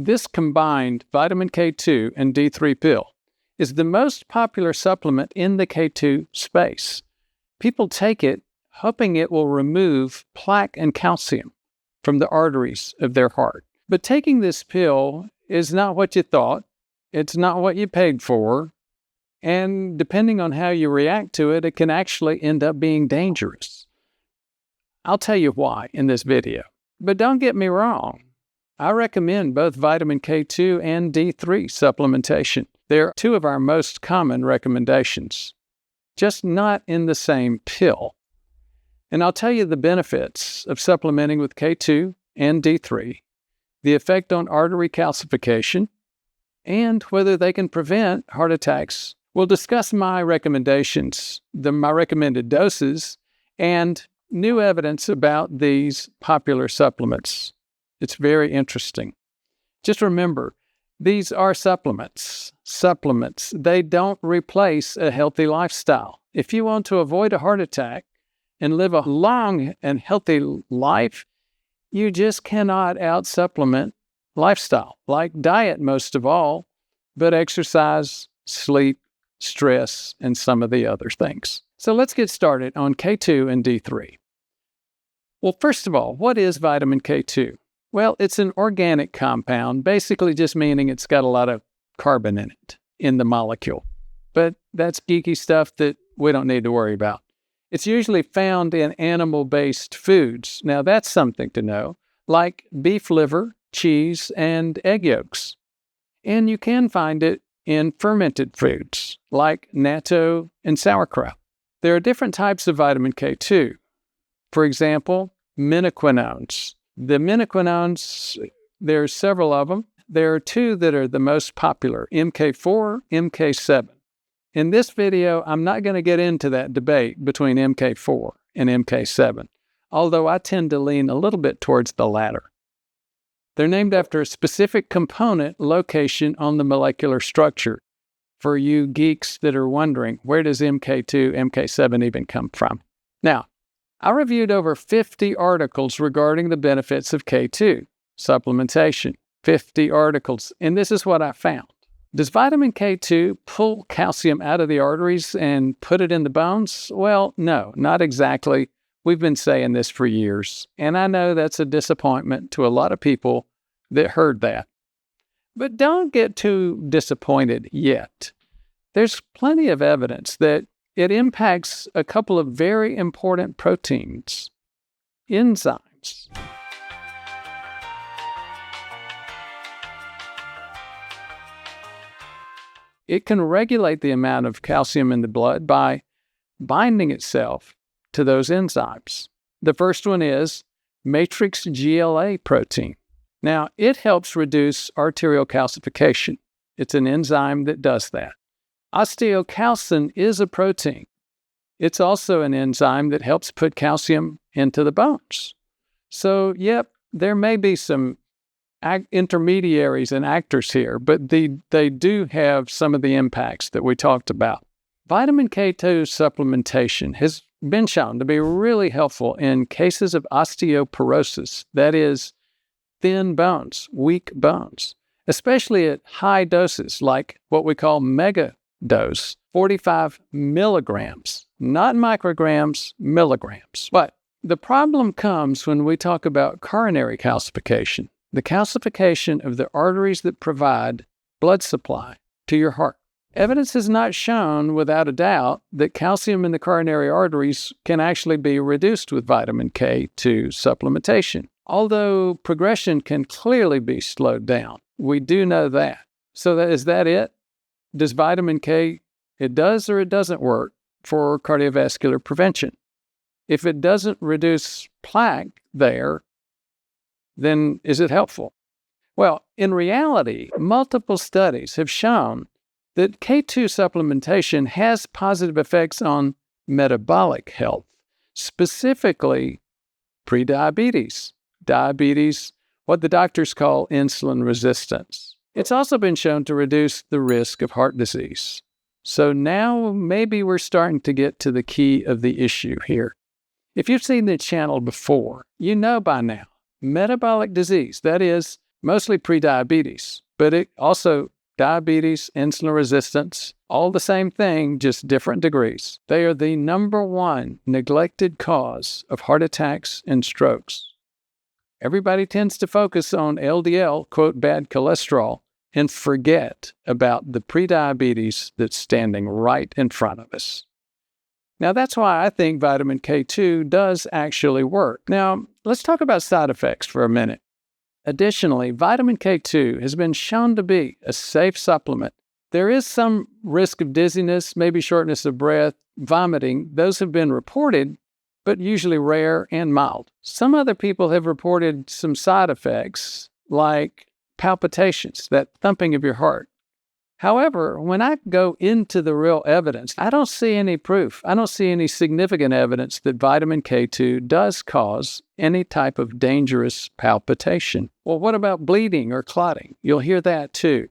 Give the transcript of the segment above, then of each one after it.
This combined vitamin K2 and D3 pill is the most popular supplement in the K2 space. People take it hoping it will remove plaque and calcium from the arteries of their heart. But taking this pill is not what you thought. It's not what you paid for. And depending on how you react to it, it can actually end up being dangerous. I'll tell you why in this video. But don't get me wrong. I recommend both vitamin K2 and D3 supplementation. They're two of our most common recommendations, just not in the same pill. And I'll tell you the benefits of supplementing with K2 and D3, the effect on artery calcification, and whether they can prevent heart attacks. We'll discuss my recommendations, my recommended doses, and new evidence about these popular supplements. It's very interesting. Just remember, these are supplements. Supplements. They don't replace a healthy lifestyle. If you want to avoid a heart attack and live a long and healthy life, you just cannot out-supplement lifestyle, like diet most of all, but exercise, sleep, stress, and some of the other things. So let's get started on K2 and D3. Well, first of all, what is vitamin K2? Well, it's an organic compound, basically just meaning it's got a lot of carbon in it, in the molecule. But that's geeky stuff that we don't need to worry about. It's usually found in animal-based foods. Now, that's something to know, like beef liver, cheese, and egg yolks. And you can find it in fermented foods, like natto and sauerkraut. There are different types of vitamin K2. For example, menaquinones. The menaquinones, there are several of them. There are two that are the most popular, MK4, MK7. In this video, I'm not going to get into that debate between MK4 and MK7, although I tend to lean a little bit towards the latter. They're named after a specific component location on the molecular structure. For you geeks that are wondering, where does MK2, MK7 even come from? Now, I reviewed over 50 articles regarding the benefits of K2 supplementation. 50 articles, and this is what I found. Does vitamin K2 pull calcium out of the arteries and put it in the bones? Well, no, not exactly. We've been saying this for years, and I know that's a disappointment to a lot of people that heard that. But don't get too disappointed yet. There's plenty of evidence that it impacts a couple of very important proteins, enzymes. It can regulate the amount of calcium in the blood by binding itself to those enzymes. The first one is matrix GLA protein. Now, it helps reduce arterial calcification. It's an enzyme that does that. Osteocalcin is a protein. It's also an enzyme that helps put calcium into the bones. So, yep, there may be some intermediaries and actors here, but they do have some of the impacts that we talked about. Vitamin K2 supplementation has been shown to be really helpful in cases of osteoporosis, that is, thin bones, weak bones, especially at high doses like what we call mega dose, 45 milligrams, not micrograms, milligrams. But the problem comes when we talk about coronary calcification, the calcification of the arteries that provide blood supply to your heart. Evidence has not shown without a doubt that calcium in the coronary arteries can actually be reduced with vitamin K2 supplementation, although progression can clearly be slowed down. We do know that. So is that it? Does vitamin K, it does or it doesn't work for cardiovascular prevention? If it doesn't reduce plaque there, then is it helpful? Well, in reality, multiple studies have shown that K2 supplementation has positive effects on metabolic health, specifically prediabetes, diabetes, what the doctors call insulin resistance. It's also been shown to reduce the risk of heart disease. So now maybe we're starting to get to the key of the issue here. If you've seen the channel before, you know by now, metabolic disease, that is, mostly prediabetes, but it also diabetes, insulin resistance, all the same thing, just different degrees. They are the number one neglected cause of heart attacks and strokes. Everybody tends to focus on LDL, quote, bad cholesterol, and forget about the prediabetes that's standing right in front of us. Now, that's why I think vitamin K2 does actually work. Now, let's talk about side effects for a minute. Additionally, vitamin K2 has been shown to be a safe supplement. There is some risk of dizziness, maybe shortness of breath, vomiting. Those have been reported, but usually rare and mild. Some other people have reported some side effects like palpitations, that thumping of your heart. However, when I go into the real evidence, I don't see any proof. I don't see any significant evidence that vitamin K2 does cause any type of dangerous palpitation. Well, what about bleeding or clotting? You'll hear that too.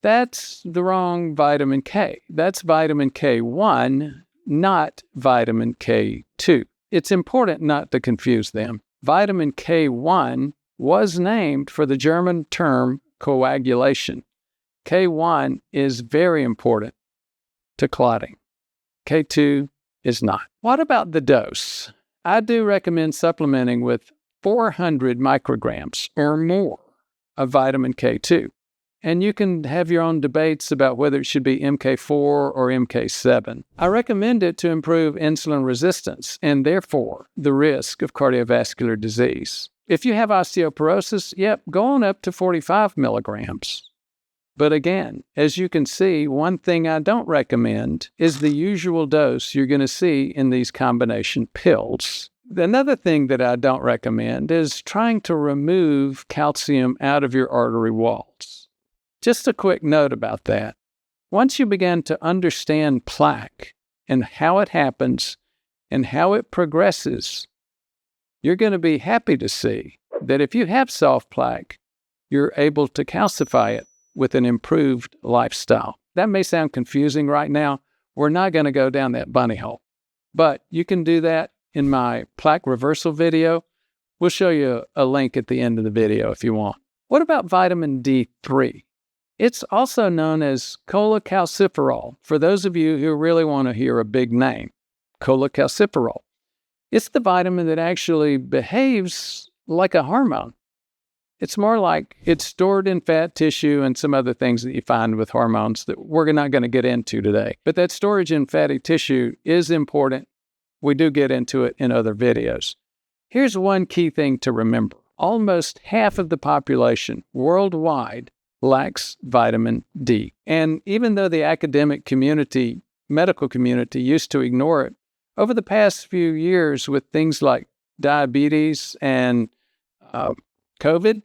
That's the wrong vitamin K. That's vitamin K1, not vitamin K2. It's important not to confuse them. Vitamin K1 was named for the German term coagulation. K1 is very important to clotting. K2 is not. What about the dose? I do recommend supplementing with 400 micrograms or more of vitamin K2. And you can have your own debates about whether it should be MK4 or MK7. I recommend it to improve insulin resistance and therefore the risk of cardiovascular disease. If you have osteoporosis, go on up to 45 milligrams. But again, as you can see, one thing I don't recommend is the usual dose you're going to see in these combination pills. Another thing that I don't recommend is trying to remove calcium out of your artery walls. Just a quick note about that. Once you begin to understand plaque and how it happens and how it progresses, you're going to be happy to see that if you have soft plaque, you're able to calcify it with an improved lifestyle. That may sound confusing right now. We're not going to go down that bunny hole. But you can do that in my plaque reversal video. We'll show you a link at the end of the video if you want. What about vitamin D3? It's also known as cholecalciferol, for those of you who really want to hear a big name, cholecalciferol. It's the vitamin that actually behaves like a hormone. It's more like it's stored in fat tissue and some other things that you find with hormones that we're not going to get into today. But that storage in fatty tissue is important. We do get into it in other videos. Here's one key thing to remember. Almost half of the population worldwide lacks vitamin D. And even though the academic community, medical community, used to ignore it, over the past few years with things like diabetes and COVID,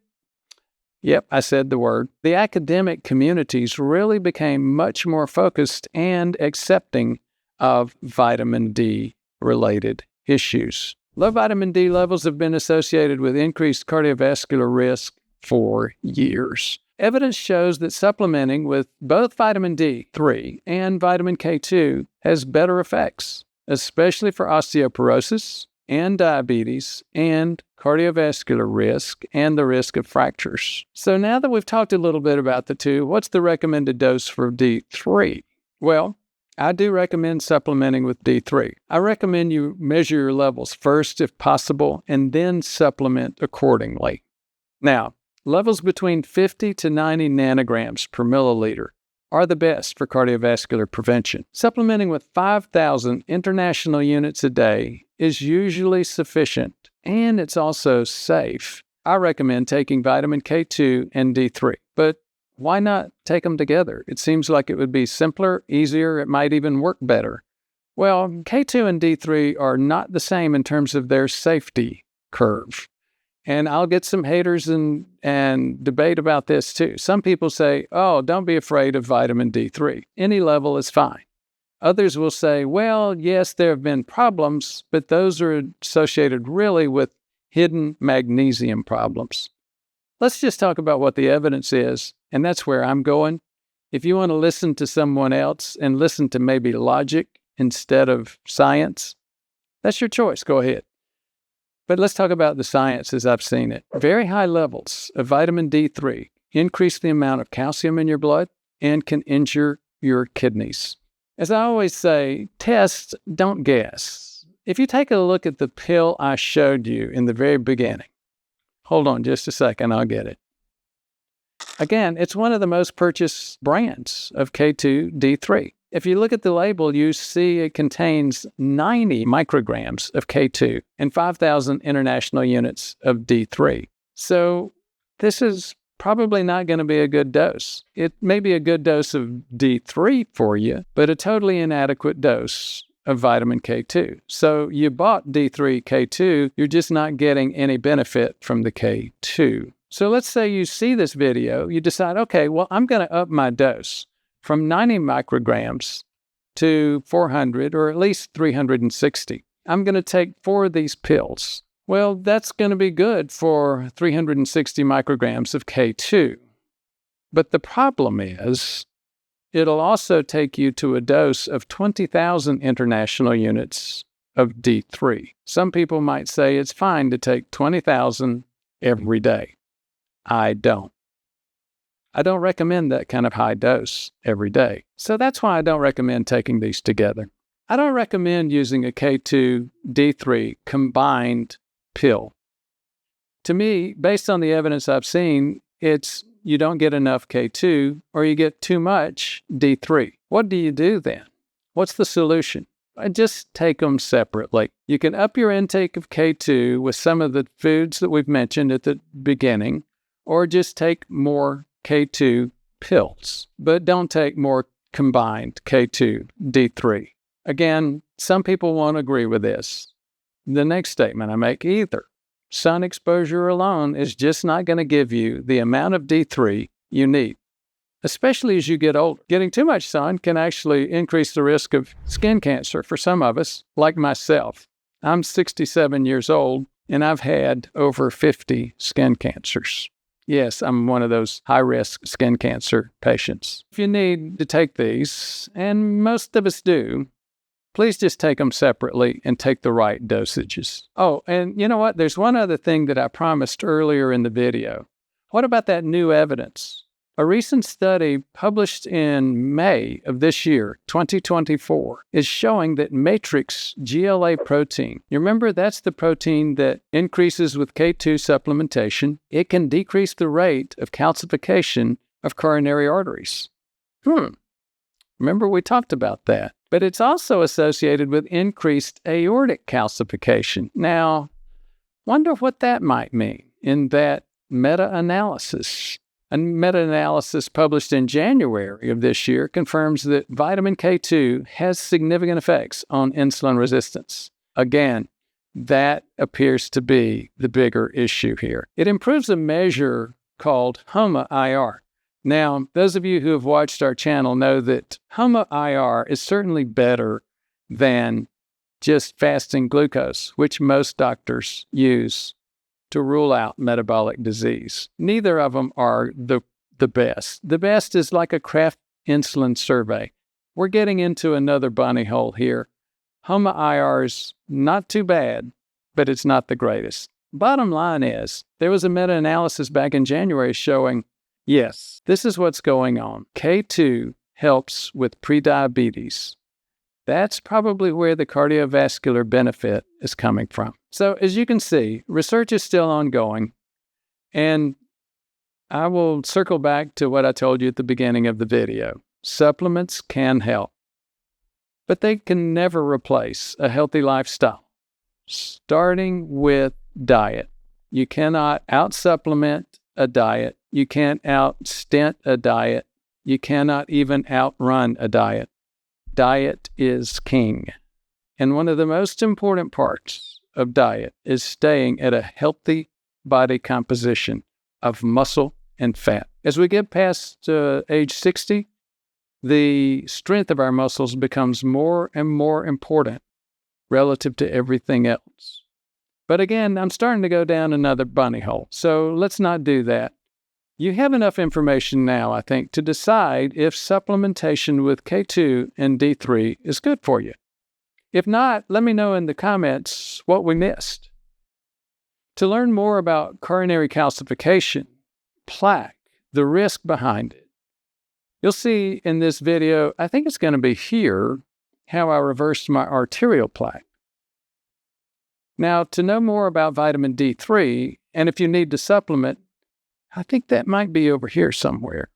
yep, I said the word, the academic communities really became much more focused and accepting of vitamin D-related issues. Low vitamin D levels have been associated with increased cardiovascular risk for years. Evidence shows that supplementing with both vitamin D3 and vitamin K2 has better effects, especially for osteoporosis and diabetes and cardiovascular risk and the risk of fractures. So now that we've talked a little bit about the two, what's the recommended dose for D3? Well, I do recommend supplementing with D3. I recommend you measure your levels first if possible and then supplement accordingly. Now, levels between 50 to 90 nanograms per milliliter are the best for cardiovascular prevention. Supplementing with 5,000 international units a day is usually sufficient, and it's also safe. I recommend taking vitamin K2 and D3, but why not take them together? It seems like it would be simpler, easier, it might even work better. Well, K2 and D3 are not the same in terms of their safety curve. And I'll get some haters and debate about this too. Some people say, oh, don't be afraid of vitamin D3. Any level is fine. Others will say, well, yes, there have been problems, but those are associated really with hidden magnesium problems. Let's just talk about what the evidence is, and that's where I'm going. If you want to listen to someone else and listen to maybe logic instead of science, that's your choice. Go ahead. But let's talk about the science as I've seen it. Very high levels of vitamin D3 increase the amount of calcium in your blood and can injure your kidneys. As I always say, test, don't guess. If you take a look at the pill I showed you in the very beginning, hold on just a second, I'll get it. Again, it's one of the most purchased brands of K2-D3. If you look at the label, you see it contains 90 micrograms of K2 and 5,000 international units of D3. So this is probably not going to be a good dose. It may be a good dose of D3 for you, but a totally inadequate dose of vitamin K2. So you bought D3 K2, you're just not getting any benefit from the K2. So let's say you see this video, you decide, okay, well, I'm going to up my dose from 90 micrograms to 400 or at least 360. I'm going to take 4 of these pills. Well, that's going to be good for 360 micrograms of K2. But the problem is, it'll also take you to a dose of 20,000 international units of D3. Some people might say it's fine to take 20,000 every day. I don't recommend that kind of high dose every day. So that's why I don't recommend taking these together. I don't recommend using a K2-D3 combined pill. To me, based on the evidence I've seen, it's you don't get enough K2 or you get too much D3. What do you do then? What's the solution? I just take them separately. You can up your intake of K2 with some of the foods that we've mentioned at the beginning, or just take more K2 pills, but don't take more combined K2-D3. Again, some people won't agree with this. The next statement I make, either sun exposure alone is just not going to give you the amount of D3 you need, especially as you get older. Getting too much sun can actually increase the risk of skin cancer for some of us, like myself. I'm 67 years old, and I've had over 50 skin cancers. Yes, I'm one of those high-risk skin cancer patients. If you need to take these, and most of us do, please just take them separately and take the right dosages. Oh, and you know what? There's one other thing that I promised earlier in the video. What about that new evidence? A recent study published in May of this year, 2024, is showing that matrix GLA protein, you remember that's the protein that increases with K2 supplementation, it can decrease the rate of calcification of coronary arteries. Remember we talked about that. But it's also associated with increased aortic calcification. Now, wonder what that might mean in that meta-analysis. A meta-analysis published in January of this year confirms that vitamin K2 has significant effects on insulin resistance. Again, that appears to be the bigger issue here. It improves a measure called HOMA-IR. Now, those of you who have watched our channel know that HOMA-IR is certainly better than just fasting glucose, which most doctors use to rule out metabolic disease. Neither of them are the best. The best is like a Kraft insulin survey. We're getting into another bunny hole here. HOMA-IR is not too bad, but it's not the greatest. Bottom line is, there was a meta-analysis back in January showing, yes, this is what's going on. K2 helps with prediabetes. That's probably where the cardiovascular benefit is coming from. So as you can see, research is still ongoing, and I will circle back to what I told you at the beginning of the video. Supplements can help, but they can never replace a healthy lifestyle, starting with diet. You cannot out-supplement a diet. You can't out-stint a diet. You cannot even outrun a diet. Diet is king. And one of the most important parts of diet is staying at a healthy body composition of muscle and fat. As we get past age 60, the strength of our muscles becomes more and more important relative to everything else. But again, I'm starting to go down another bunny hole, so let's not do that. You have enough information now, I think, to decide if supplementation with K2 and D3 is good for you. If not, let me know in the comments what we missed. To learn more about coronary calcification, plaque, the risk behind it, you'll see in this video, I think it's going to be here, how I reversed my arterial plaque. Now, to know more about vitamin D3, and if you need to supplement, I think that might be over here somewhere.